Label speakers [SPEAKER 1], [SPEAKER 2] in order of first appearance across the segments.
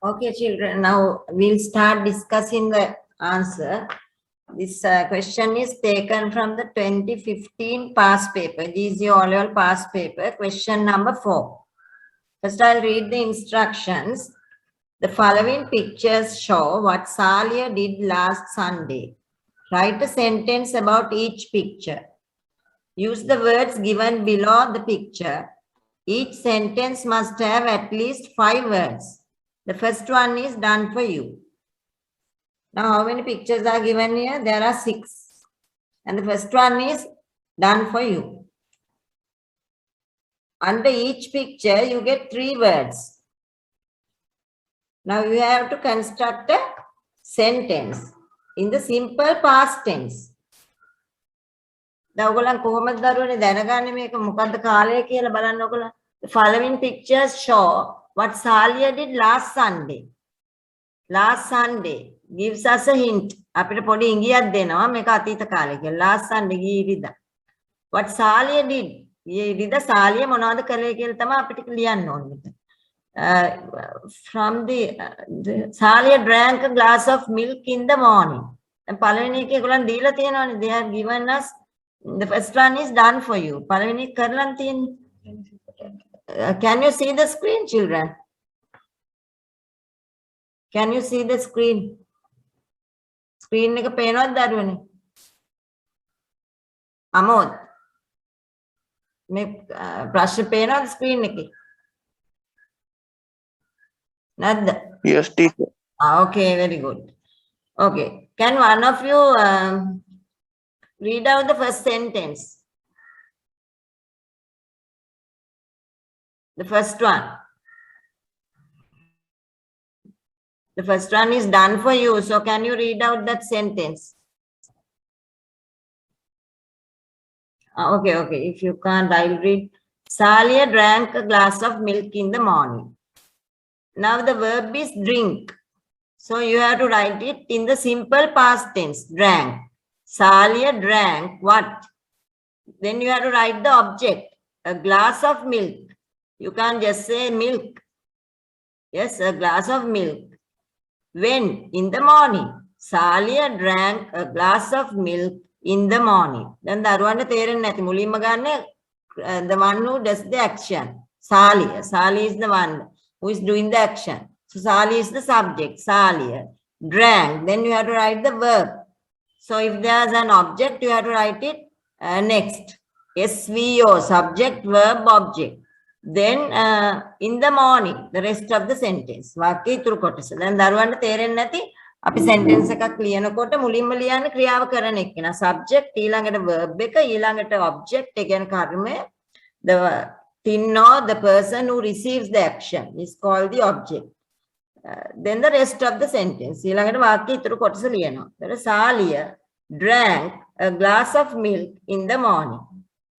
[SPEAKER 1] Okay, children, now we'll start discussing the answer. This question is taken from the 2015 past paper, GC All past paper, question number 4. First, I'll read the instructions. The following pictures show what Salia did last Sunday. Write a sentence about each picture. Use the words given below the picture. Each sentence must have at least 5 words. The first one is done for you. Now, how many pictures are given here? There are 6. And the first one is done for you. Under each picture, you get 3 words. Now, you have to construct a sentence in the simple past tense. දැන් ඔයගොල්ලන් කොහොමද දරුවනේ දැනගන්නේ මේක මොකද්ද කාලය කියලා බලන්න ඔයගොල්ලන්. The following pictures show what Salia did last Sunday. Last Sunday gives us a hint. අපිට පොඩි ඉඟියක් දෙනවා මේක අතීත කාලය කියලා. Last Sunday ගිය ඉරිදා. What Salia did. ගිය ඉරිදා Salia මොනවද කළේ කියලා තමයි අපිට ලියන්න ඕනේ. From the Salia drank a glass of milk in the morning. දැන් පළවෙනි එකේ ඒගොල්ලන් දීලා තියෙනවානේ. They have given us. The first one is done for you. පළවෙනි එක කරලා තියෙන්නේ. Can you see the screen, children? Can you see the screen? Screen එක පේනවද දරුවනේ? අමෝද්. මේ ප්‍රශ්න පේනවද screen එකේ? නැද්ද?
[SPEAKER 2] Yes, teacher.
[SPEAKER 1] Okay, very good. Okay. Can one of you read out the first sentence? The first one. The first one is done for you. So can you read out that sentence? Okay. If you can't, I'll read. Salia drank a glass of milk in the morning. Now the verb is drink. So you have to write it in the simple past tense. Drank. Salia drank what? Then you have to write the object. A glass of milk. You can't just say milk. Yes, a glass of milk. When? In the morning. Salia drank a glass of milk in the morning. Then the දරුවන්ට තේරෙන්නේ නැති මුලින්ම ගන්න the one who does the action. Salia. Salia is the one who is doing the action. So Salia is the subject. Salia drank. Then you have to write the verb. So if there's an object, you have to write it next. SVO, subject, verb, object. Then in the morning, the rest of the sentence. වාක්‍ය ඉතුරු කොටස. දැන් දරුවන්ට තේරෙන්නේ නැති අපි sentence එකක් ලියනකොට මුලින්ම ලියන්නේ ක්‍රියාව කරන එක්කන. Subject ඊළඟට verb එක ඊළඟට object ඒ කියන්නේ කර්මය. The thing or the person who receives the action is called the object. Then the rest of the sentence. ඊළඟට වාක්‍ය ඉතුරු කොටස ලියනවා. ඒතර Salia drank a glass of milk in the morning.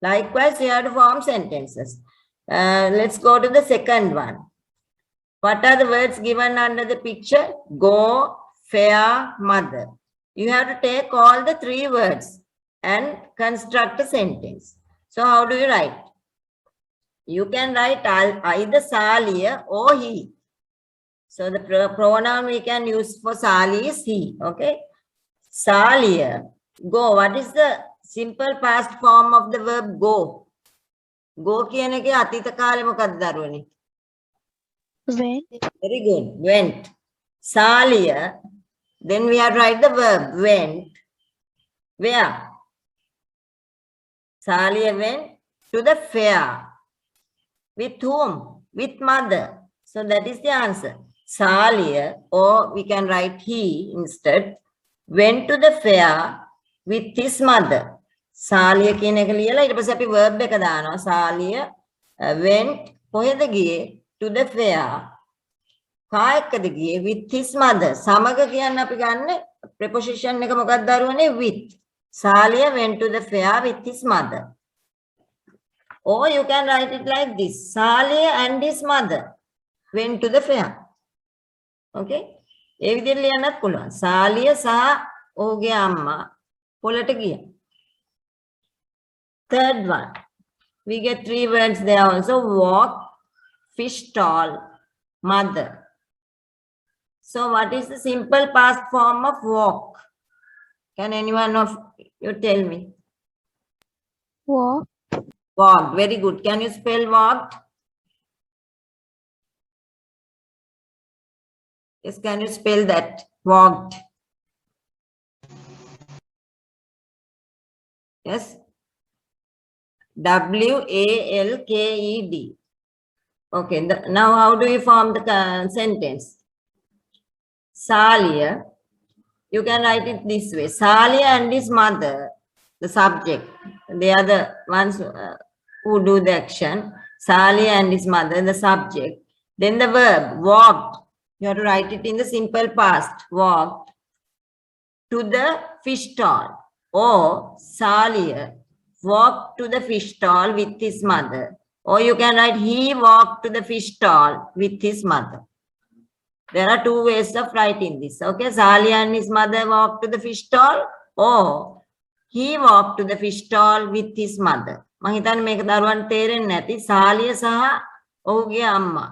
[SPEAKER 1] Likewise, you have to form sentences. Let's go to the second one. What are the words given under the picture? Go, fair, mother. You have to take all the 3 words and construct a sentence. So how do you write? You can write either Salia or he. So the pronoun we can use for Salia is he. Okay. Salia, go. What is the simple past form of the verb go? Go කියන එකේ අතීත කාලේ මොකක්ද දරුවනේ?
[SPEAKER 3] Went.
[SPEAKER 1] Very good. Went. Salia. Then we have to write the verb. Went. Where? Salia went to the fair. With whom? With mother. So that is the answer. Salia, or we can write he instead, went to the fair with his mother. Salia කියන එක ලියලා ඊට පස්සේ අපි verb එක දානවා. Salia went කොහෙද ගියේ? To the fair. කා එක්කද ගියේ? With his mother. සමග කියන්න අපි ගන්න preposition එක මොකක්ද දරුවනේ? With. Salia went to the fair with his mother. Or you can write it like this. Salia and his mother went to the fair. Okay? ඒ විදිහට ලියන්නත් පුළුවන්. Salia සහ ඔහුගේ අම්මා පොළට ගියා. Third one. We get 3 words there also. Walk, fish stall, mother. So what is the simple past form of walk? Can anyone of you tell me?
[SPEAKER 3] Walk.
[SPEAKER 1] Walked. Very good. Can you spell walked? Yes, can you spell that? Walked. Yes. W-A-L-K-E-D. Okay. Now how do you form the sentence? Salia. You can write it this way. Salia and his mother, the subject. They are the ones who do the action. Salia and his mother, the subject. Then the verb, walked. You have to write it in the simple past. Walked to the fish stall. Or Salia walked to the fish stall with his mother. Or you can write he walked to the fish stall with his mother. There are two ways of writing this. Okay, Salia and his mother walked to the fish stall, or he walked to the fish stall with his mother. මම හිතන්නේ මේක දරුවන් තේරෙන්නේ නැති. සාලිය සහ ඔහුගේ අම්මා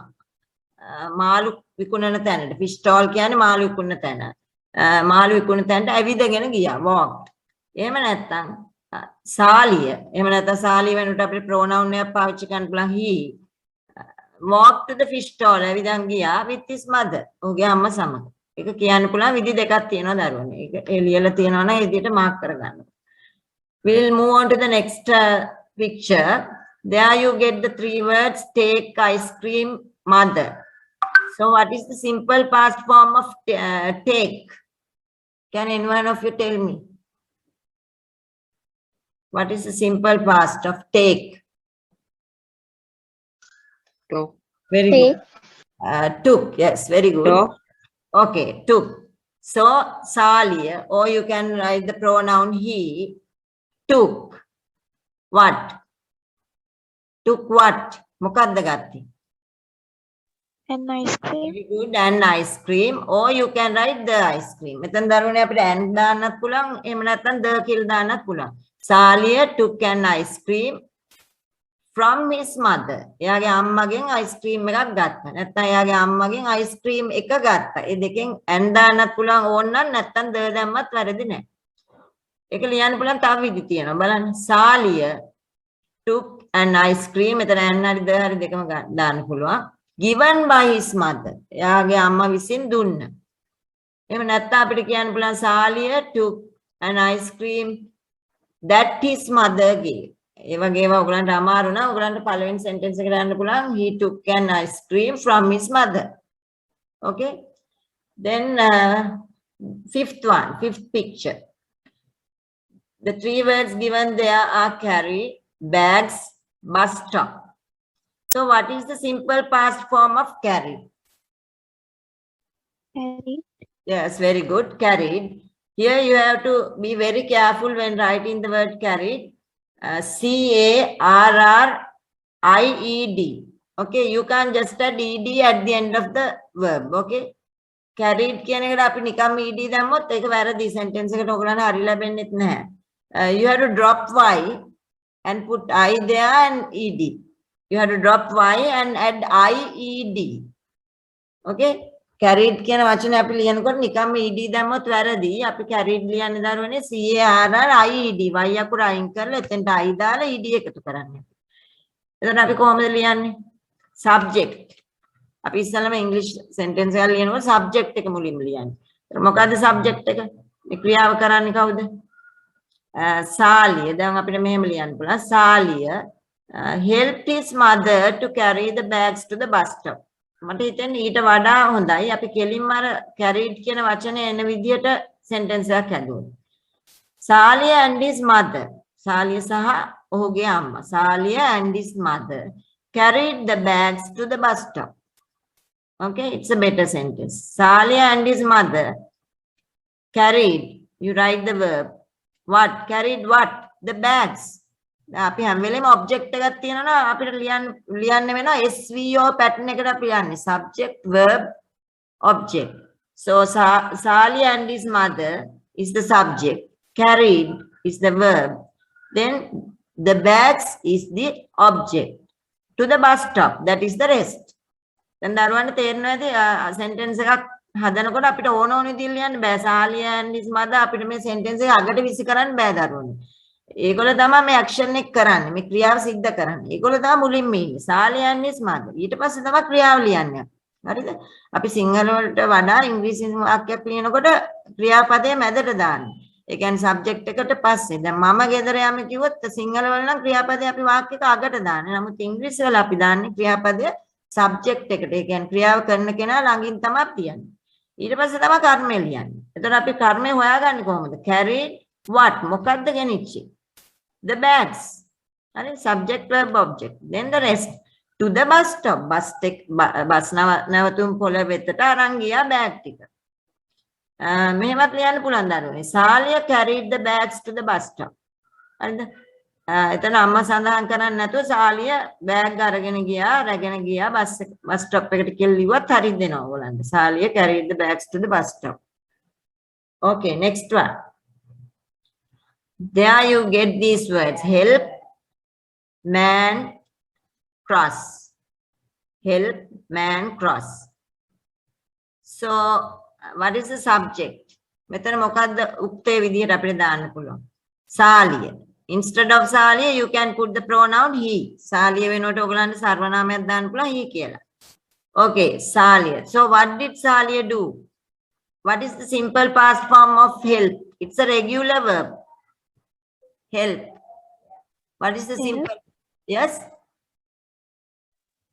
[SPEAKER 1] මාළු විකුණන තැනට, fish stall කියන්නේ මාළු විකුණන තැන. මාළු විකුණන තැනට ඇවිදගෙන ගියා, walked. එහෙම නැත්නම් සාලිය, එහෙම නැත්නම් සාලිය වෙනුවට අපිට pronoun එකක් පාවිච්චි කරන්න පුළුවන් he. Walked to the fish stall ඇවිදන් ගියා with his mother. ඔහුගේ අම්මා සමග. ඒක කියන්න පුළුවන් විදි දෙකක් තියෙනවා දරුවනේ. ඒක එළියලා තියෙනවා නම් ඒ විදිහට මාක් කරගන්න. We'll move on to the next picture. There you get the three words take, ice cream, mother. So what is the simple past form of take? Can anyone of you tell me? What is the simple past of take?
[SPEAKER 2] Took.
[SPEAKER 1] Very
[SPEAKER 3] Take.
[SPEAKER 1] good. Took, yes, very good.
[SPEAKER 2] Took.
[SPEAKER 1] Okay, took. So, Salia, or you can write the pronoun he, took. What? Took what? Mokadda gatti.
[SPEAKER 3] An ice cream.
[SPEAKER 1] Very good, and ice cream. Or you can write the ice cream. මෙතන දරුවනේ අපිට and දාන්නත් පුළුවන්, එහෙම නැත්නම් the කියලා දාන්නත් පුළුවන්. Salia took an ice cream from his mother. එයාගේ අම්මගෙන් ice cream එකක් ගත්තා. නැත්නම් එයාගේ අම්මගෙන් ice cream එක ගත්තා. ඒ දෙකෙන් and දාන්නත් පුළුවන් ඕන නම්, නැත්නම් the දැම්මත් වැරදි නැහැ. ඒක ලියන්න පුළුවන් තව විදි තියෙනවා. බලන්න. Salia took an ice cream. මෙතන and හරි the හරි දෙකම දාන්න පුළුවන්. Given by his mother. එයාගේ අම්මා විසින් දුන්න. එහෙම නැත්නම් අපිට කියන්න පුළුවන් Salia took an ice cream that his mother gave. ඒ වගේ ඒවා ඔයගලන්ට අමාරු නම් ඔයගලන්ට පළවෙනි sentence එකට යන්න පුළුවන් he took an ice cream from his mother. Okay, then fifth picture. The three words given there are carry, bags, bus stop. So what is the simple past form of carry?
[SPEAKER 3] Carried.
[SPEAKER 1] Yes, very good, carried. Here you have to be very careful when writing the word carried. C-A-R-R-I-E-D. Okay, you can't just add ed at the end of the verb. Okay, carried කියන එකට අපි නිකම්ම ed දැම්මොත් ඒක වැරදි. sentence එකට ඔයගලන්ට හරි ලැබෙන්නෙත් නැහැ. You have to drop y and put I there and ed. You have to drop y and add I-E-D. Okay, carried කියන වචනේ අපි ලියනකොට නිකම්ම ed දැම්මොත් වැරදි. අපි carried ලියන්නේ දරුවනේ C-A-R-R-I-E-D. y අකුර අයින් කරලා එතෙන්ට I දාලා ed එකතු කරන්නේ. එතන අපි කොහොමද ලියන්නේ? subject. අපි ඉස්සෙල්ලාම english sentence එකක් ලියනකොට subject එක මුලින්ම ලියන්නේ. මොකද්ද subject එක? මේ ක්‍රියාව කරන්නේ කවුද? Salia. දැන් අපිට මෙහෙම ලියන්න පුළුවන්. Salia helped his mother to carry the bags to the bus stop. මට හිතෙන්නේ ඊට වඩා හොඳයි අපි කෙලින්ම අර carried කියන වචනේ එන විදියට sentence එකක් හදුවොත්. Salia and his mother. Salia සහ ඔහුගේ අම්මා. Salia and his mother carried the bags to the bus stop. Okay, it's a better sentence. Salia and his mother carried. You write the verb. What? Carried what? The bags. අපි හැම වෙලේම object එකක් තියෙනවා අපිට ලියන්න වෙනවා SVO pattern එකට අපි යන්නේ subject verb object. So Salia and his mother is the subject, carried is the verb, then the bags is the object, to the bus stop, that is the rest. දැන් දරුවන්ට තේරෙනවද sentence එකක් හදනකොට අපිට ඕන ඕන විදිහට ලියන්න බෑ. සාලිය and his mother අපිට මේ sentence එක අගට විසි කරන්න බෑ දරුවනේ. ඒගොල්ලෝ තමයි මේ action එක කරන්නේ. මේ ක්‍රියාව සිද්ධ කරන්නේ. ඒගොල්ලෝ තමයි මුලින්ම ඉන්නේ. Saliya and his mother. ඊට පස්සේ තමයි ක්‍රියාව ලියන්නේ. හරිද? අපි සිංහල වලට වඩා ඉංග්‍රීසි වාක්‍යයක් ලියනකොට ක්‍රියාපදයේ මැදට දාන්නේ. ඒ කියන්නේ සබ්ජෙක්ට් එකට පස්සේ. දැන් මම ගෙදර යම කිව්වොත් සිංහල වල නම් ක්‍රියාපදේ අපි වාක්‍යයක අගට දාන්නේ. නමුත් ඉංග්‍රීසි වල අපි දාන්නේ ක්‍රියාපදයේ සබ්ජෙක්ට් එකට. ඒ කියන්නේ ක්‍රියාව කරන කෙනා ළඟින් තමයි තියන්නේ. ඊට පස්සේ තමයි කර්මය ලියන්නේ. එතකොට අපි කර්මය හොයාගන්නේ කොහොමද? carried what? මොකක්ද ගෙනිච්චි? The bags. හරි subject verb object. Then the rest. To the bus stop. Bus නැවතුම් පොළ වෙතට අරන් ගියා බෑග් ටික. මෙහෙමත් ලියන්න පුළුවන් දරුවනේ. Saliya carried the bags to the bus stop. හරිද? එතන අම්මා සඳහන් කරන්නේ නැතුව සාලිය බෑග් අරගෙන ගියා, රැගෙන ගියා බස් ස්ටොප් එකට කියලා ලිව්වත් හරිද දෙනවා ඕගොල්ලන්ට. Saliya carried the bags to the bus stop. Okay, next one. There you get these words. Help, man, cross. Help, man, cross. So, what is the subject? මෙතන මොකද්ද උක්තේ විදිහට අපිට දාන්න පුළුවන්. Saliya. Instead of Saliya, you can put the pronoun he. Saliya වෙනකොට ඔයගලන්ට සර්වනාමයක් දාන්න පුළුවන් he කියලා. Okay, Saliya. So what did Saliya do? What is the simple past form of help? It's a regular verb. Help. What is the simple? Yes?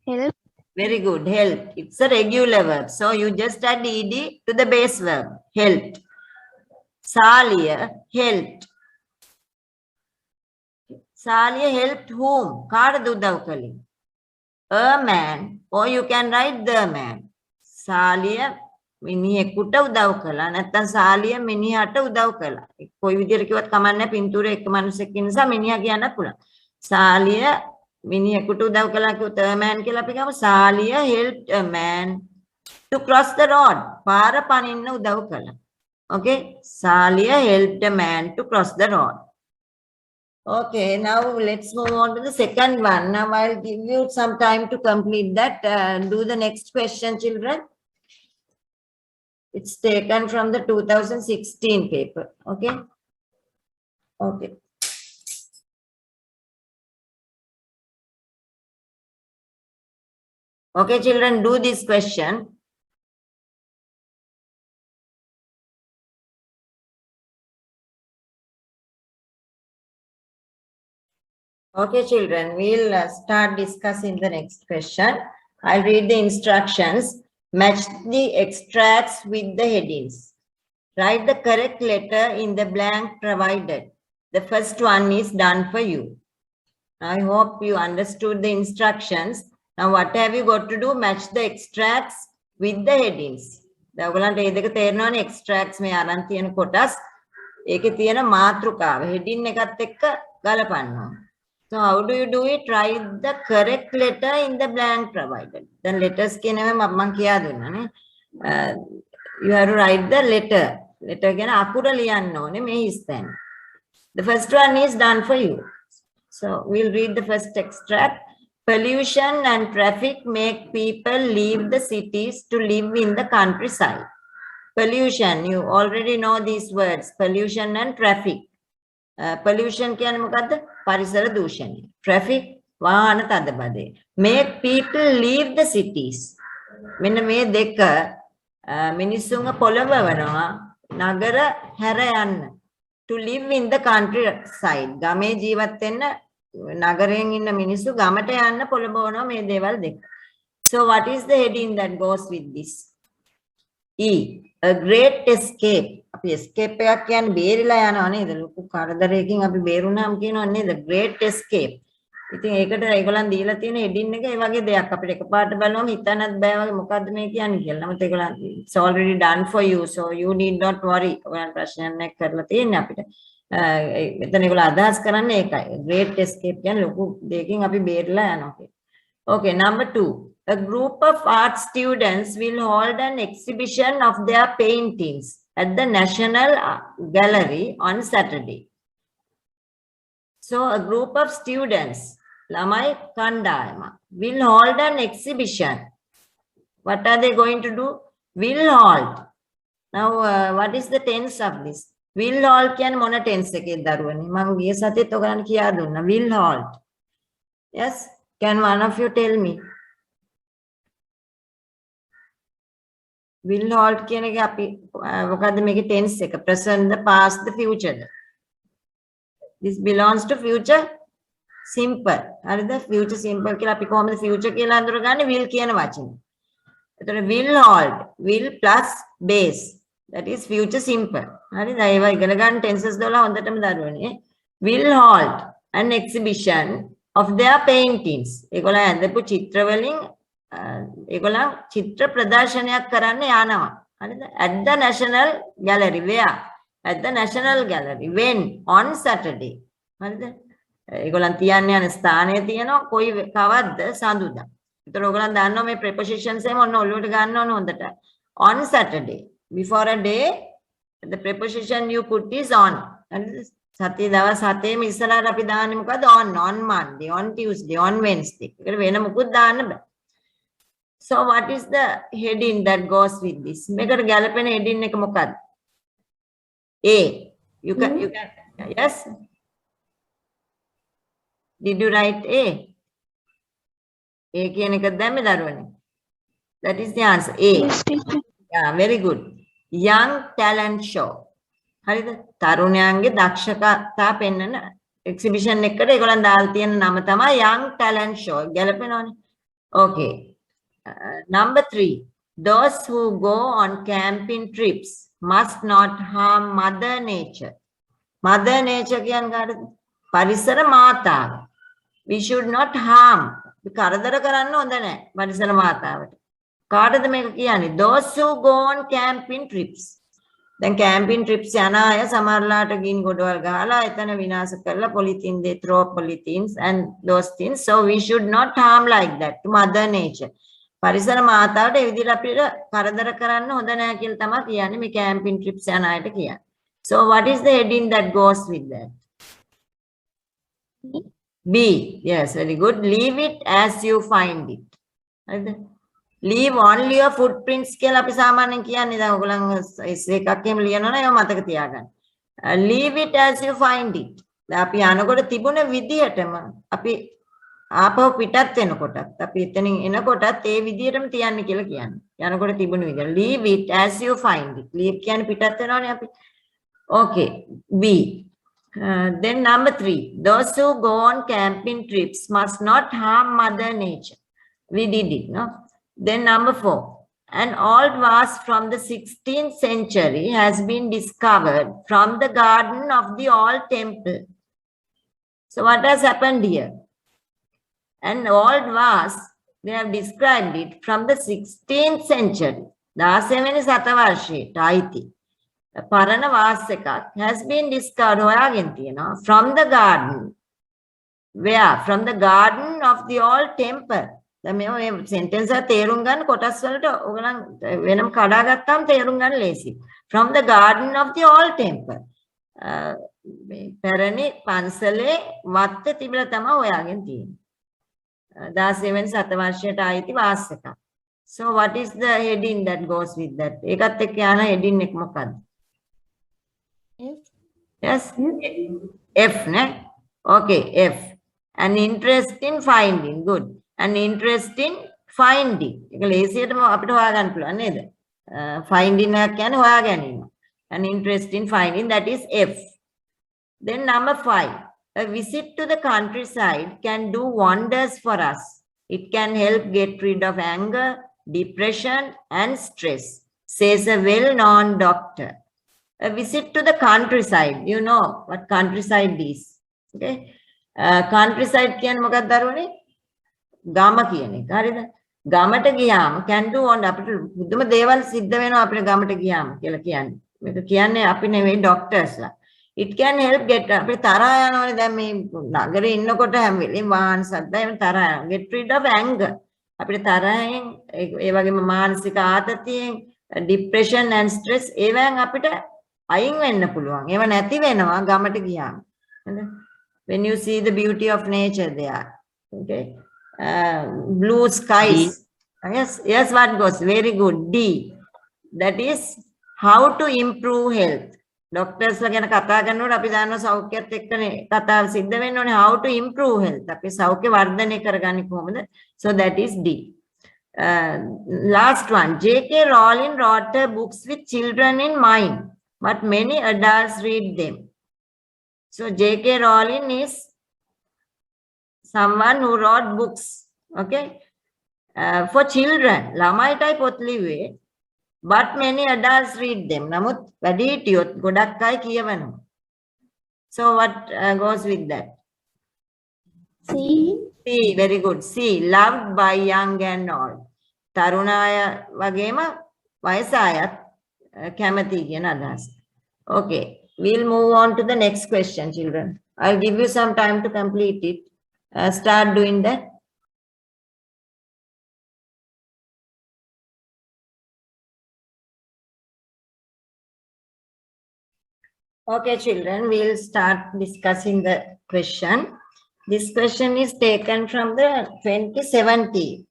[SPEAKER 3] Help.
[SPEAKER 1] Very good. Help. It's a regular verb. So you just add ed to the base verb. Helped. Saliya helped. Saliya helped whom? කාටද උදව් කළේ? A man, or you can write the man. Saliya මිනිහෙකුට උදව් කළා. නැත්නම් සාලිය මිනිහට උදව් කළා. කොයි විදිහට කිව්වත් කමක් නැහැ. පින්තූරේ එක මිනිහෙක් ඉන්න නිසා මිනිහා කියන්න පුළුවන්. සාලිය මිනිහෙකුට උදව් කළා කිව්වොත් a man කියලා අපි ගමු. Saliya helped a man to cross the road. පාර පනින්න උදව් කළා. Okay? Saliya helped a man to cross the road. Okay, now let's move on to the second one. Now I'll give you some time to complete that. Do the next question, children. It's taken from the 2016 paper. Okay. Okay. Okay, children, do this question. Okay, children, we'll start discussing the next question. I'll read the instructions. Match the extracts with the headings. Write the correct letter in the blank provided. The first one is done for you. I hope you understood the instructions. Now, what have you got to do? Match the extracts with the headings. The extracts may aran තියෙන කොටස් ඒකේ තියෙන මාතෘකාව heading එකත් එක්ක ගලපන්න. So how do you do it? Write the correct letter in the blank provided. Then letters කියන එක මම කියා දුන්නානේ. You have to write the letter. Letter කියන අකුර ලියන්න ඕනේ මේ ස්ථාන. The first one is done for you. So we'll read the first extract. Pollution and traffic make people leave the cities to live in the countryside. Pollution, you already know these words. Pollution and traffic. Pollution කියන්නේ මොකද්ද? පරිසර දූෂණය. Traffic වාහන තදබදය. Make people leave the cities. මෙන්න මේ දෙක මිනිස්සුන්ව පොළඹවනවා නගර හැර යන්න. To live in the countryside. ගමේ ජීවත් වෙන්න නගරයෙන් ඉන්න මිනිස්සු ගමට යන්න පොළඹවනවා මේ දේවල් දෙක. So what is the heading that goes with this? E. A great escape. අපි escape එකක් කියන්නේ බේරිලා යනවා නේද? ලොකු කරදරයකින් අපි බේරුණාම කියනවා නේද? Great escape. ඉතින් ඒකට ඒගොල්ලන් දීලා තියෙන heading එක ඒ වගේ දෙයක් අපිට එකපාරට බලනවම හිතන්නත් බෑ වගේ මොකද්ද මේ කියන්නේ කියලා. නමුත් ඒගොල්ලන් it's already done for you, so you need not worry. ඔයාලා ප්‍රශ්නයක් නැහැ කරලා තියෙන්නේ අපිට. මෙතන ඒගොල්ලෝ අදහස් කරන්නේ ඒකයි. Great escape කියන්නේ ලොකු දෙයකින් අපි බේරිලා යනවා කියලා. Okay, number 2. A group of art students will hold an exhibition of their paintings at the National Gallery on Saturday. So a group of students, lamai kandayama, will hold an exhibition. What are they going to do? will halt. Now what is the tense of this? Will halt කියන්නේ මොන tense එකේද දරුවනේ? මම ගිය සතියේත් ඔයගලන්ට කියා දුන්නා. Will halt. Yes, can one of you tell me? Will halt කියන එක අපි මොකද්ද මේකේ tense එක? Present, the past, the future. This belongs to future simple. හරිද? Future simple කියලා අපි කොහොමද future කියලා අඳුරගන්නේ? Will කියන වචනේ. එතකොට will halt, will plus base. That is future simple. හරිද? ඒවා ඉගෙන ගන්න tenses වල හොඳටම දරුවනේ. Will halt an exhibition of their paintings. ඒගොල්ලෝ ඇඳපු චිත්‍ර වලින් ඒගොල්ලන් චිත්‍ර ප්‍රදර්ශනයක් කරන්න යනවා. හරිද? At the National Gallery. Where? At the National Gallery. When? On Saturday. හරිද? ඒගොල්ලන් තියන්නේ යන ස්ථානය තියෙනවා කොයි කවද්ද? සඳුදා. ඒතර ඔයගොල්ලන් දන්නවා මේ prepositions එහෙම ඔන්න ඔළුවට ගන්න ඕන හොඳට. On Saturday. Before a day, the preposition you put is on. සතිය දවස් 7ෙම ඉස්සරහට අපි දාන්නේ මොකද්ද? On Monday, on Tuesday, on Wednesday. ඒකට වෙන මොකුත් දාන්න බෑ. So what is the heading that goes with this? මේකට ගැලපෙන heading එක මොකක්ද? A. You can yes. Did you write A? A කියන එක දැම්මේ දරුවනේ. That is the answer. A.
[SPEAKER 3] Yes, teacher.
[SPEAKER 1] Yeah, very good. Young talent show. හරිද? තරුණයන්ගේ දක්ෂතා පෙන්වන එක්සිබිෂන් එකකට ඒගොල්ලන් දාලා තියෙන නම තමයි young talent show. ගැලපෙනවනේ. Okay. Number 3. Those who go on camping trips must not harm Mother Nature. Mother Nature කියන්නේ කාටද? පරිසර මාතාව. We should not harm. කරදර කරන්න හොඳ නැහැ පරිසර මාතාවට. කාටද මේක කියන්නේ? Those who go on camping trips. දැන් camping trips යන අය සමහරලාට ගින් ගොඩවල් ගහලා එතන විනාශ කරලා polythene they throw polythenes and those things. So we should not harm like that to Mother Nature. පරිසර මාතාවට ඒ විදිහට අපිට කරදර කරන්න හොඳ නැහැ කියලා තමයි කියන්නේ මේ camping trips යන අයට කියන්නේ. So what is the heading that goes with that? B. Yes, very good. Leave it as you find it. හරිද? Leave only your footprints කියලා අපි සාමාන්‍යයෙන් කියන්නේ. දැන් ඔයගොල්ලන් එකක් එහෙම ලියනවා නම් ඒව මතක තියාගන්න. Leave it as you find it. දැන් අපි යනකොට තිබුණ විදිහටම අපි ආපහු පිටත් වෙනකොටත් අපි එතනින් එනකොටත් ඒ විදිහටම තියන්න කියලා කියන්නේ. යනකොට තිබුණ විදිහ. Leave it as you find it. Leave කියන්නේ පිටත් වෙනවනේ අපි. Okay. B. Then number 3. Those who go on camping trips must not harm Mother Nature. We did it, no? Then number 4. An old vase from the 16th century has been discovered from the garden of the old temple. So what has happened here? An old vase, they have described it from the 16th century. 16 වෙනි සතවර්ෂයට අයිති පරණ වාස් එකක් has been discovered හොයාගෙන තියෙනවා from the garden. Where? From the garden of the old temple. දැන් මේ sentence එක තේරුම් ගන්න කොටස් වලට ඔයගලන් වෙනම කඩා ගත්තාම තේරුම් ගන්න ලේසි. From the garden of the old temple. පැරණි පන්සලේ වත්තේ තිබිලා තමයි හොයාගෙන තියෙන්නේ. 16 වෙනි සතවර්ෂයට ආйти වාස් එකක්. So what is the heading that goes with that? ඒකත් එක්ක යන heading එක මොකක්ද? Yes. F, ne? Okay, F. An interest in finding. Good. An interest in finding. ඒක ලේසියටම අපිට හොයාගන්න පුළුවන් නේද? Finding එක කියන්නේ හොයා ගැනීම. An interest in finding, that is F. Then number 5. A visit to the countryside can do wonders for us. It can help get rid of anger, depression, and stress, says a well-known doctor. A visit to the countryside. You know what countryside is. Okay. Countryside කියන්නේ මොකක්ද දරුවනේ? ගම කියන එක. හරිද? ගමට ගියාම can do wonder අපිට බුදුම දේවල් සිද්ධ වෙනවා අපිට ගමට ගියාම කියලා කියන්නේ. මේක කියන්නේ අපි නෙවෙයි doctorsලා. It can help get අපිට තරහා යනවනේ දැන් මේ නගරේ ඉන්නකොට හැම වෙලේම වාහන ශබ්ද එහෙම තරහා යනවා. Get rid of anger. අපිට තරහෙන් ඒ වගේම මානසික ආතතියෙන් depression and stress ඒවෙන් අපිට අයින් වෙන්න පුළුවන්. ඒව නැති වෙනවා ගමට ගියාම. හරිද? When you see the beauty of nature there. Okay. Blue skies. Yes, what goes? Very good. D. that is how to improve health. Doctors ලා ගැන කතා කරනකොට අපි දන්නවා සෞඛ්‍යයත් එක්කනේ කතාව සිද්ධ වෙන්න ඕනේ. How to improve health. අපි සෞඛ්‍ය වර්ධනය කරගන්නේ කොහොමද? So that is D. Last one. J.K. Rowling wrote her books with children in mind, but many adults read them. So J.K. Rowling is someone who wrote books, okay, for children. ළමයිටයි පොත් ලිව්වේ, but many adults read them. නමුත් වැඩිහිටියොත් ගොඩක් අය කියවනවා. So what goes with that?
[SPEAKER 3] C.
[SPEAKER 1] C, very good. C, loved by young and old. තරුණ අය වගේම වයස අයත් කැමති කියන අදහස. Okay, we'll move on to the next question, children. I'll give you some time to complete it. Start doing that. Okay, children, we'll start discussing the question. This question is taken from the 2017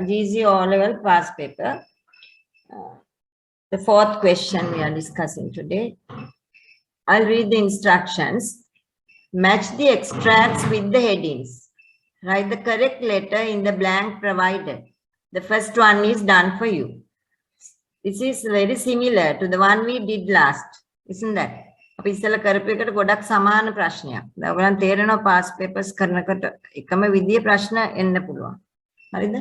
[SPEAKER 1] GC O-level past paper. The fourth question we are discussing today. I'll read the instructions. Match the extracts with the headings. Write the correct letter in the blank provided. The first one is done for you. This is very similar to the one we did last, isn't that? අපි ඉස්සෙල්ලා කරපු එකට ගොඩක් සමාන ප්‍රශ්නයක්. දැන් ඔයගලන් තේරෙනවා pass papers කරනකොට එකම විදිහේ ප්‍රශ්න එන්න පුළුවන්. හරිද?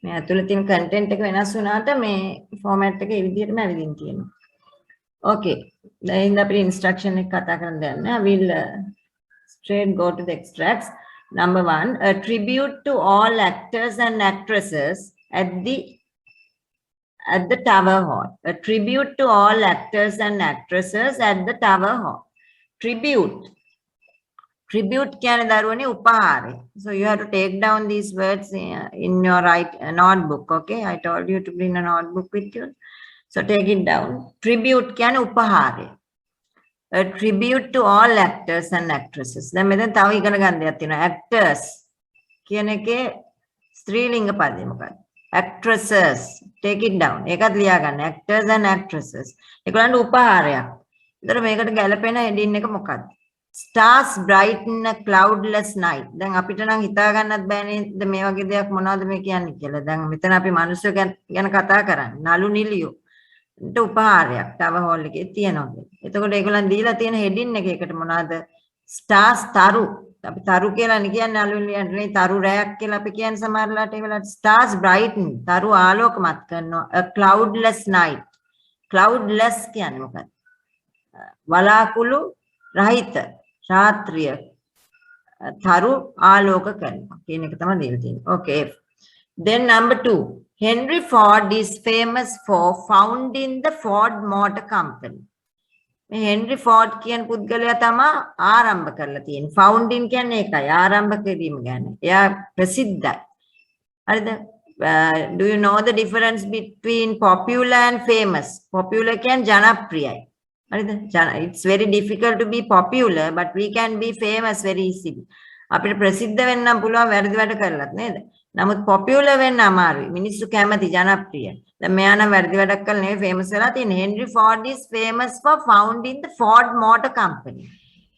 [SPEAKER 1] මේ අතුලේ තියෙන කන්ටෙන්ට් එක වෙනස් වුණාට මේ ෆෝමැට් එක ඒ විදිහටම ඇවිදින් තියෙනවා. Okay. දැන් අපි ඉන්ස්ට්‍රක්ෂන් එක කතා කරන්න යන්නේ. I will straight go to the extracts. Number 1, a tribute to all actors and actresses at the Tower Hall. A tribute to all actors and actresses at the Tower Hall. Tribute. Tribute කියන්නේ දරුවනේ උපහාරය. So you have to take down these words in your notebook. Okay, I told you to bring a notebook with you. So take it down. Tribute කියන්නේ උපහාරය. A tribute to all actors and actresses. දැන් මෙතන තව ඉගෙන ගන්න දෙයක් තියෙනවා. Actors කියන එකේ ස්ත්‍රීලිංග පදේ මොකක්ද? Actresses. Take it down. ඒකත් ලියා ගන්න. Actors and actresses. ඒගොල්ලන්ට උපහාරයක්. ඒතර මේකට ගැලපෙන heading එක මොකක්ද? Stars brighten a cloudless night. දැන් අපිට නම් හිතා ගන්නත් බෑනේ මේ වගේ දෙයක් මොනවද මේ කියන්නේ කියලා. දැන් මෙතන අපි මිනිස්සු ගැන කතා කරන්නේ. නළු නිලියෝ. ට උපහාරයක් Tower Hall එකේ තියෙනවා. එතකොට ඒගොල්ලන් දීලා තියෙන heading එකකට මොනවද? Stars තරු. අපි තරු කියලා නේ කියන්නේ නළු නිලියන්ට නේ තරු රැයක් කියලා අපි කියන්නේ සමහරලාට ඒ වෙලාවට stars brighten තරු ආලෝකමත් කරනවා. A cloudless night. Cloudless කියන්නේ මොකක්ද? වලාකුළු රහිත රාත්‍රිය තරු ආලෝක කරනවා කියන එක තමයි දීලා තියෙන්නේ. Okay. Then number 2. Henry Ford is famous for founding the Ford Motor Company. Henry Ford කියන පුද්ගලයා තමයි ආරම්භ කරලා තියෙන්නේ. Founding කියන්නේ ඒකයි ආරම්භ කිරීම ගැන. එයා ප්‍රසිද්ධයි. හරිද? Do you know the difference between popular and famous? Popular කියන්නේ ජනප්‍රියයි. හරිද? It's very difficult to be popular, but we can be famous very easily. අපිට ප්‍රසිද්ධ වෙන්න පුළුවන් වැරදි වැඩ කරලත් නේද? නමුත් popular වෙන්න අමාරුයි. මිනිස්සු කැමති ජනප්‍රිය. දැන් මෙයා නම් වැරදි වැඩක් කළා නෙවෙයි famous වෙලා තියෙන්නේ. Henry Ford is famous for founding the Ford Motor Company.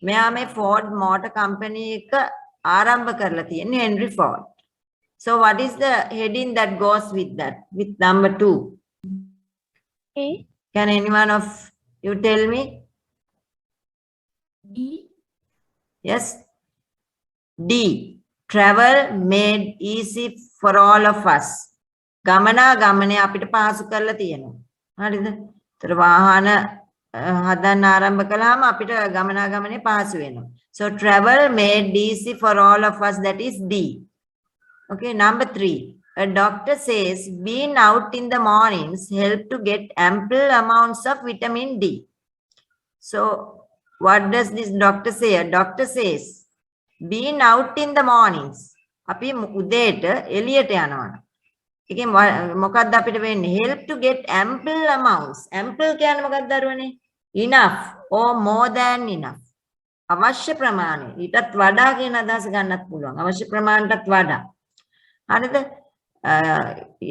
[SPEAKER 1] මෙයා මේ Ford Motor Company එක ආරම්භ කරලා තියෙන්නේ Henry Ford. So what is the heading that goes with that? With number 2.
[SPEAKER 3] A.
[SPEAKER 1] Can anyone of you tell me?
[SPEAKER 3] D.
[SPEAKER 1] Yes. D. Travel made easy for all of us. ගමනාගමනය අපිට පහසු කරලා තියෙනවා. හරිද? ඒතර වාහන හදන්න ආරම්භ කළාම අපිට ගමනාගමනේ පහසු වෙනවා. So travel made easy for all of us, that is D. Okay, number 3. A doctor says being out in the mornings help to get ample amounts of vitamin D. So what does this doctor say? A doctor says being out in the mornings. අපි උදේට එළියට යනවා. එකෙන් මොකක්ද අපිට වෙන්නේ? Help to get ample amounts. Ample කියන්නේ මොකක්ද දරුවනේ? Enough or more than enough. අවශ්‍ය ප්‍රමාණය. ඊටත් වඩා කියන අදහස ගන්නත් පුළුවන්. අවශ්‍ය ප්‍රමාණයටත් වඩා. හරිද?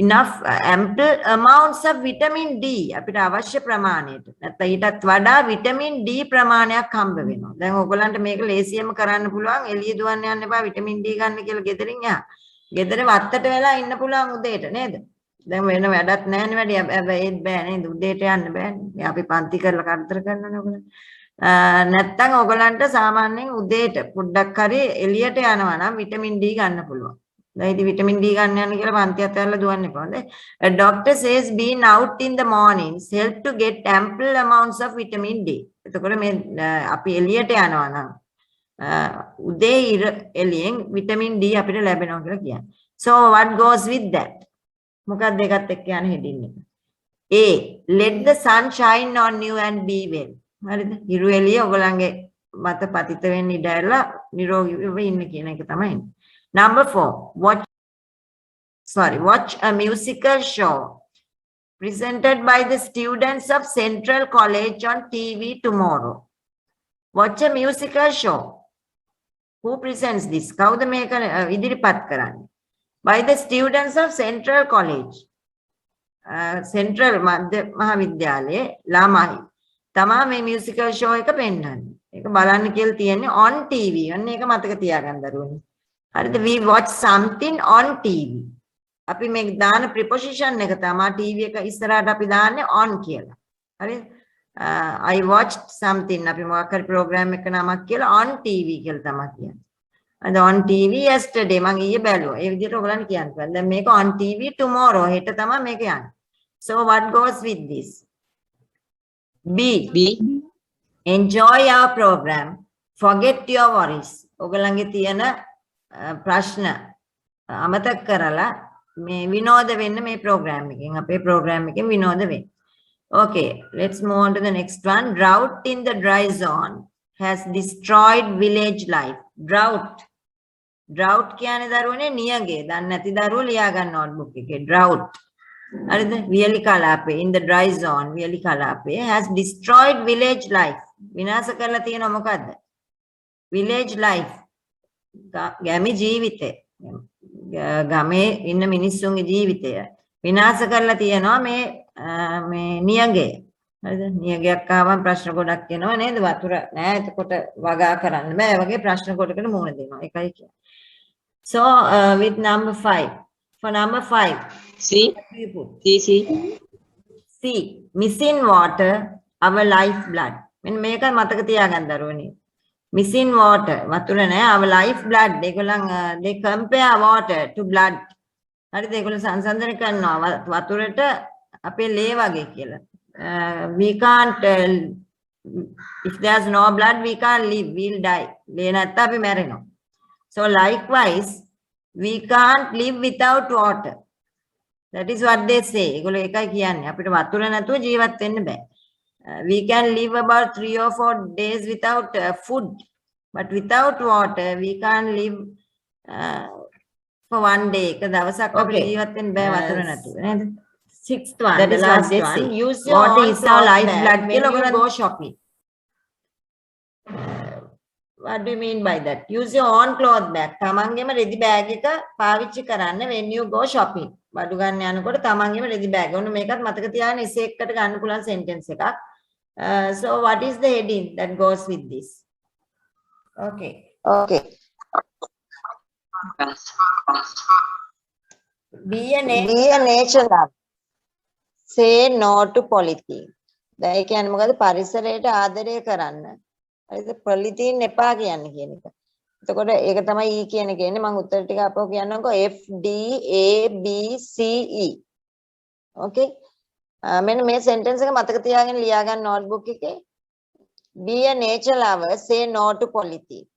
[SPEAKER 1] enough ample amounts of vitamin D අපිට අවශ්‍ය ප්‍රමාණයට නැත්නම් ඊටත් වඩා vitamin D ප්‍රමාණයක් හම්බ වෙනවා. දැන් ඔයගොල්ලන්ට මේක ලේසියෙන්ම කරන්න පුළුවන්. එළිය දුවන්න යන්න එපා vitamin D ගන්න කියලා ගෙදරින් එහා. ගෙදර වත්තට වෙලා ඉන්න පුළුවන් උදේට නේද? දැන් වෙන වැඩක් නැහැනේ වැඩි. හැබැයි ඒත් බෑ නේද? උදේට යන්න බෑනේ. අපි පන්ති කරලා කරදර කරනවනේ ඔයගොල්ලන්. නැත්නම් ඔයගොල්ලන්ට සාමාන්‍යයෙන් උදේට පොඩ්ඩක් හරි එළියට යනවා නම් vitamin D ගන්න පුළුවන්. දැන් ඉතින් vitamin D ගන්න යන්න කියලා පන්ති අතහැරලා දුවන්න එපා. හොඳයි. A doctor says being out in the mornings help to get ample amounts of vitamin D. එතකොට මේ අපි එළියට යනවා නම් උදේ ඉර එළියෙන් vitamin D අපිට ලැබෙනවා කියලා කියන්නේ. So what goes with that? මොකක්ද ඒකත් එක්ක යන හෙඩින් එක? A. Let the sun shine on you and be well. හරිද? ඉරු එළිය ඔයගලන්ගේ මත පතිත වෙන්න ඉඩ ඇරලා නිරෝගීව ඉන්න කියන එක තමයි. Number 4. Watch a musical show presented by the students of Central College on TV tomorrow. Watch a musical show. Who presents this? කවුද මේක ඉදිරිපත් කරන්නේ? By the students of Central College. Central මහාවිද්‍යාලයේ ළමයි තමා මේ musical show එක පෙන්වන්නේ. ඒක බලන්න කියලා තියෙන්නේ on TV. අන්න ඒක මතක තියාගන්න දරුවනේ. හරිද? We watch something on TV. අපි මේ දාන preposition එක තමයි TV එක ඉස්සරහට අපි දාන්නේ on කියලා. හරිද? I watched something අපි මොකක් හරි program එක නමක් කියලා on TV කියලා තමයි කියන්නේ. අද on TV yesterday මම ඊයේ බැලුවා. ඒ විදිහට ඔයගලන්ට කියන්න පුළුවන්. දැන් මේක on TV tomorrow හෙට තමයි මේක යන්නේ. So what goes with this? B. Enjoy our program. Forget your worries. ඔයගලන්ගේ තියෙන ප්‍රශ්න අමතක කරලා මේ විනෝද වෙන්න මේ program එකෙන් අපේ program එකෙන් විනෝද වෙන්න. Okay, let's move on to the next one. Drought in the dry zone has destroyed village life. Drought කියන්නේ දරුවනේ නියගේ. දන්නේ නැති දරුවෝ ලියා ගන්න notebook එකේ. Drought. හරිද? වියලි කලාපේ in the dry zone වියලි කලාපේ has destroyed village life. විනාශ කරලා තියෙනවා මොකද්ද? Village life. ගැමි ජීවිතේ. ගමේ ඉන්න මිනිස්සුන්ගේ ජීවිතය විනාශ කරලා තියෙනවා මේ නියගේ. හරිද? නියගයක් ආවම ප්‍රශ්න ගොඩක් එනවා නේද? වතුර නෑ එතකොට වගා කරන්න බෑ. වගේ ප්‍රශ්න ගොඩකට මුහුණ දෙනවා. ඒකයි කියන්නේ. So with number 5. For number 5. C. Missing water, our life blood. මෙන්න මේක මතක තියාගන්න දරුවනේ. Missing water, වතුර නෑ, our life blood. ඒගොල්ලන් they compare water to blood. හරිද? ඒගොල්ලෝ සංසන්දනය කරනවා වතුරට අපේ ලේ වගේ කියලා. We can't if there's no blood we can't live, we'll die. ලේ නැත්නම් අපි මැරෙනවා. So likewise we can't live without water. That is what they say. ඒගොල්ලෝ ඒකයි කියන්නේ. අපිට වතුර නැතුව ජීවත් වෙන්න බෑ. We can live about 3 or 4 days without food, but without water we can't live for 1 day. එක දවසක් අපිට ජීවත් වෙන්න බෑ වතුර නැතුව නේද? 6th one, that is what they say. Use your water is our life blood when you go shopping. What do you mean by that? Use your own cloth bag. තමන්ගේම රෙදි බෑග් එක පාවිච්චි කරන්න when you go shopping. බඩු ගන්න යනකොට තමන්ගේම රෙදි බෑග්. ඔන්න මේකත් මතක තියාගන්න එසේ එකට ගන්න පුළුවන් sentence එකක්. So what is the heading that goes with this? Okay. Be a nature lover. Say no to polythene. දැන් ඒ කියන්නේ මොකද? පරිසරයට ආදරය කරන්න. හරිද? polythene එපා කියන්නේ කියන එක. එතකොට ඒක තමයි E කියන එක එන්නේ. මම උත්තර ටික අපෝ කියන්නම්කෝ F D A B C E. Okay. මෙන්න මේ sentence එක මතක තියාගෙන ලියා ගන්න notebook එකේ. Be a nature lover, say no to polythene.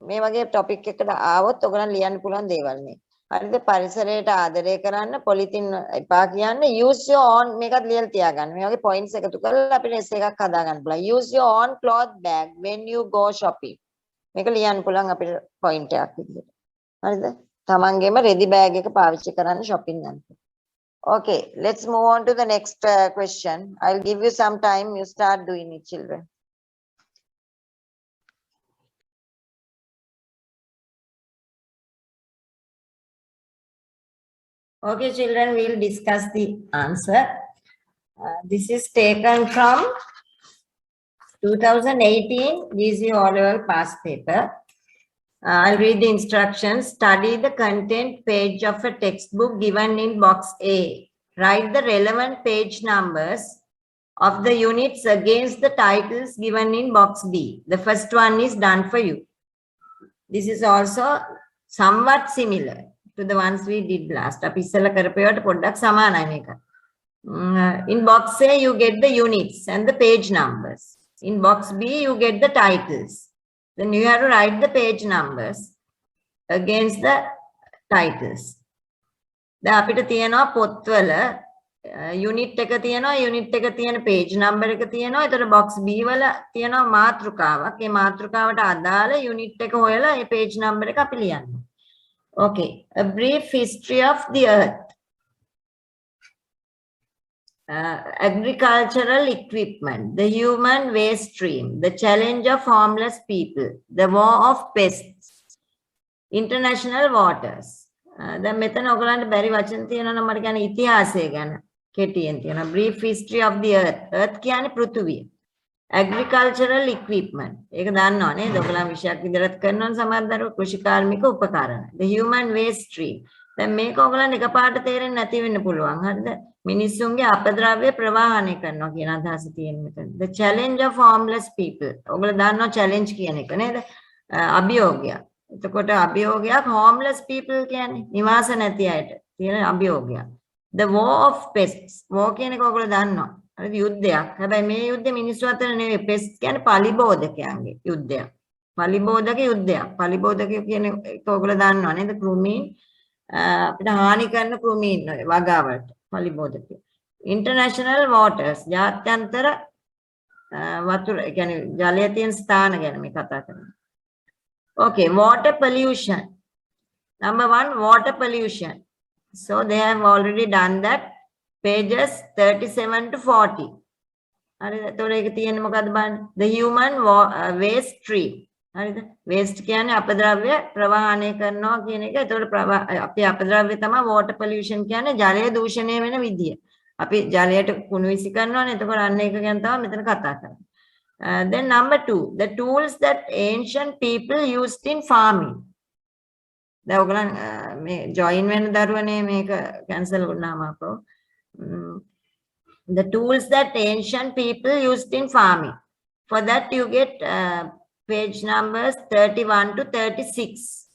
[SPEAKER 1] මේ වගේ topic එකකට ආවොත් ඔයගොල්ලන් ලියන්න පුළුවන් දේවල් මේ. හරිද? පරිසරයට ආදරය කරන්න polythene එපා කියන්න. Use your own මේකත් ලියලා තියාගන්න. මේ වගේ points එකතු කරලා අපිට essay එකක් හදා ගන්න පුළුවන්. Use your own cloth bag when you go shopping. මේක ලියන්න පුළුවන් අපිට point එකක් විදිහට. හරිද? තමන්ගේම රෙදි bag එක පාවිච්චි කරන්න shopping යනකොට. Okay, let's move on to the next question. I'll give you some time. You start doing it, children. Okay, children, we'll discuss the answer. This is taken from 2018 GC O-Level past paper. I'll read the instructions. Study the content page of a textbook given in box A. Write the relevant page numbers of the units against the titles given in box B. The first one is done for you. This is also somewhat similar to the ones we did last. In box A, you get the units and the page numbers. In box B, you get the titles. Then you have to write the page numbers against the titles. The අපිට තියෙනවා පොත්වල unit එක තියෙනවා, unit එක තියෙන page number එක තියෙනවා. ඒතර box B වල තියෙනවා මාතෘකාවක්. ඒ මාතෘකාවට අදාළ unit එක හොයලා ඒ page number එක අපි ලියන්න. Okay, a brief history of the earth. Agricultural equipment, the human waste stream, the challenge of homeless people, the war of pests, international waters. දැන් මෙතන ඔයගලන්ට බැරි වචන තියෙනවා මට කියන්නේ ඉතිහාසය ගැන කෙටියෙන් තියෙනවා. Brief history of the earth. earth කියන්නේ පෘථුවිය. Agricultural equipment. ඒක දන්නවා නේද? ඔයගලන් විෂයක් විදිහට කරනවා සමහරවිට කෘෂි කාර්මික උපකරණ. The human waste stream. දැන් මේක ඔයගලන් එකපාරට තේරෙන්නේ නැති වෙන්න පුළුවන්. හරිද? මිනිස්සුන්ගේ අපද්‍රව්‍ය ප්‍රවාහනය කරනවා කියන අදහස තියෙන මෙතන. The challenge of homeless people. ඔයගොල්ලෝ දන්නවා challenge කියන එක නේද? අභියෝගයක්. එතකොට අභියෝගයක් homeless people කියන්නේ නිවාස නැති අයට තියෙන අභියෝගයක්. The war of pests. war කියන එක ඔයගොල්ලෝ දන්නවා. හරිද? යුද්ධයක්. හැබැයි මේ යුද්ධේ මිනිස්සු අතර නෙවෙයි. pests කියන්නේ පලිබෝධකයන්ගේ යුද්ධයක්. පලිබෝධක යුද්ධයක්. පලිබෝධක කියන එක ඔයගොල්ලෝ දන්නවා නේද? කෘමීන් අපිට හානි කරන කෘමීන් වගාවලට. පලිබෝධක. International waters. ජාත්‍යන්තර වතුර කියන්නේ ජලය තියෙන ස්ථාන ගැන මේ කතා කරන්නේ. Okay, water pollution. Number 1, water pollution. So they have already done that. Pages 37 to 40. හරිද? එතකොට ඒක තියෙන්නේ මොකද්ද බලන්න? The human waste stream. හරිද? waste කියන්නේ අපද්‍රව්‍ය ප්‍රවාහනය කරනවා කියන එක. එතකොට අපේ අපද්‍රව්‍ය තමයි water pollution කියන්නේ ජලය දූෂණය වෙන විදිය. අපි ජලයට කුණු විසි කරනවානේ. එතකොට අන්න ඒක ගැන තමයි මෙතන කතා කරන්නේ. Then number 2, the tools that ancient people used in farming. දැන් ඔයගලන් මේ join වෙන දරුවනේ මේක cancel වුණාම අපෝ. The tools that ancient people used in farming. For that you get page numbers 31 to 36.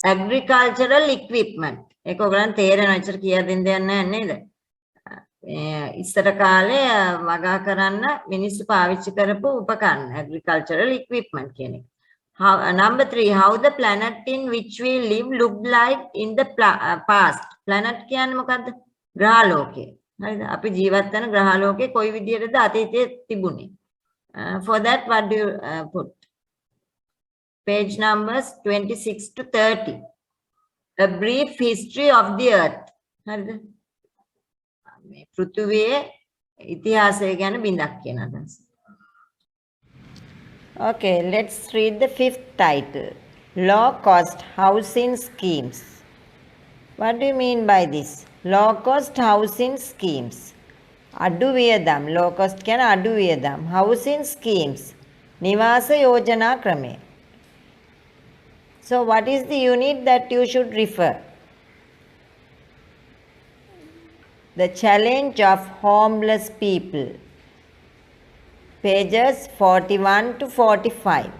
[SPEAKER 1] Agricultural equipment. ඒක ඔයගලන් තේරෙනවා ඉතර කියලා දෙන්න දෙයක් නැහැ නේද? ඉස්සර කාලේ වගා කරන්න මිනිස්සු පාවිච්චි කරපු උපකරණ agricultural equipment කියන එක. Number 3, how the planet in which we live looked like in the past. planet කියන්නේ මොකද්ද? ග්‍රහලෝකය. හරිද? අපි ජීවත් වෙන ග්‍රහලෝකේ කොයි විදියටද අතීතයේ තිබුණේ. For that what do you put? Page numbers 26 to 30. A brief history of the earth. හරිද? පෘථුවියේ ඉතිහාසය ගැන බිඳක් කියන අදහස. Okay, let's read the 5th title. Low cost housing schemes. What do you mean by this? Low cost housing schemes. අඩු වියදම්. Low cost කියන්නේ අඩු වියදම්. Housing schemes. නිවාස යෝජනා ක්‍රමය. So what is the unit that you should refer? The challenge of homeless people. Pages 41 to 45.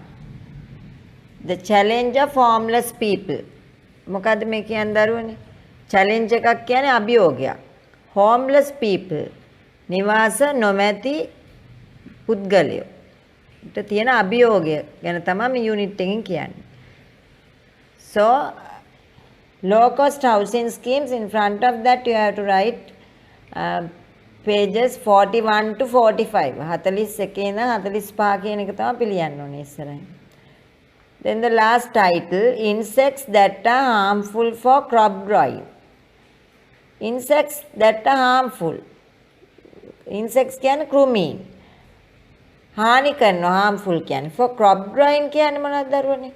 [SPEAKER 1] The challenge of homeless people. මොකද්ද මේ කියන්නේ දරුවනේ? challenge එකක් කියන්නේ අභියෝගයක්. homeless people. නිවාස නොමැති පුද්ගලයෝ. ඊට තියෙන අභියෝගය ගැන තමයි මේ යුනිට් එකෙන් කියන්නේ. So low cost housing schemes, in front of that you have to write pages 41 to 45. 41 ඉඳන් 45 කියන එක තමයි පිළියන්න ඕනේ ඉස්සරහින්. Then the last title, insects that are harmful for crop growing. Insects that are harmful. Insects කියන්නේ කෘමි. හානි කරනවා harmful කියන්නේ. For crop growing කියන්නේ මොනවද දරුවනේ?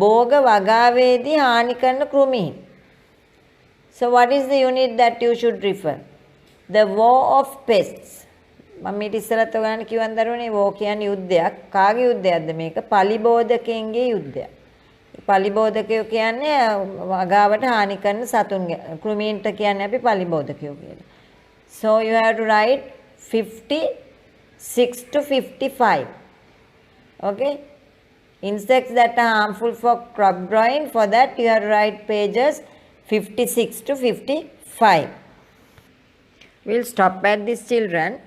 [SPEAKER 1] භෝග වගාවේදී හානි කරන කෘමි. So what is the unit that you should refer? The war of pests. මම ඊට ඉස්සරත් ඔයගලන්ට කිව්වන් දරුවනේ war කියන්නේ යුද්ධයක්. කාගේ යුද්ධයක්ද මේක? පලිබෝධකයන්ගේ යුද්ධයක්. පලිබෝධකයෝ කියන්නේ වගාවට හානි කරන සතුන් කෘමීන්ට කියන්නේ අපි පලිබෝධකයෝ කියලා. So you have to write 56 to 55. Okay? Insects that are harmful for crop growing, for that you have to write pages 56 to 55. We'll stop at this, children.